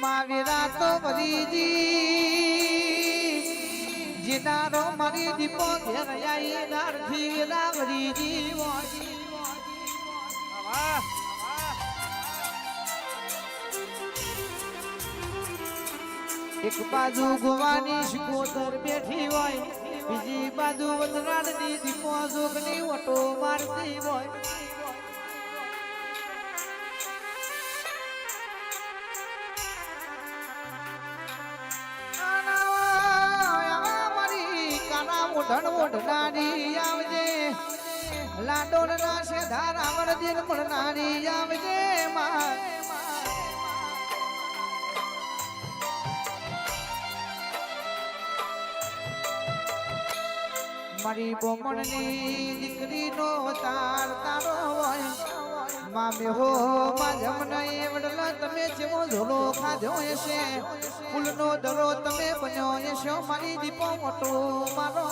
માવેરા તો વરીજી જીનારો મારી દીપો ઘેર આઈ નારથી વેરા વરીજી એક બાજુ ગોવાની શિકોતર બેઠી હોય બીજી બાજુ વદરાડની દીપો જોગની ઓટો મારતી હોય ધન ઓઢનારી આવજે લાડોળ ના છે ધારા વરદીન મળનારી આવજે મારી બોમણની દીકરીનો તાર તારો હોય મામે હો માજમને એવડલો તમે જેવો ઝોલો ખાધો હશે ફૂલનો દરો તમે બન્યો હશો મારી દીપો મોટો મારો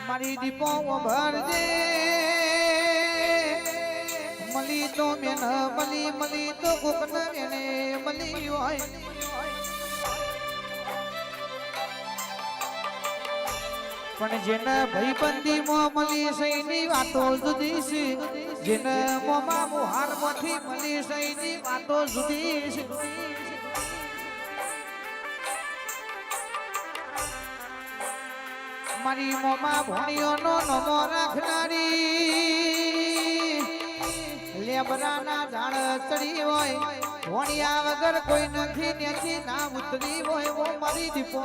મારી દીપો ભરજે મલી તો મેન મલી તો કોકન મેને મલી હોય પણ જેને ભાઈબંધી માં મળી સઈની વાતો જુદી છે જેને મોમાં મુહાર માંથી મળી સઈની વાતો જુદી છે મારી મોમાં ભણીઓનો નમો રાખનારી લેબરાના ઝાડ ચડી હોય ભણ્યા વગર કોઈ નથી નેથી ના ઉતરી હોય વો મારી દીપો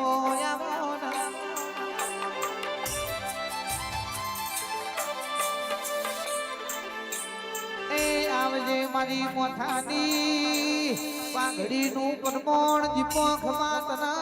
આવજે મારી મોથાની પાંગડી નું પરમોણ દીપો ખમાતના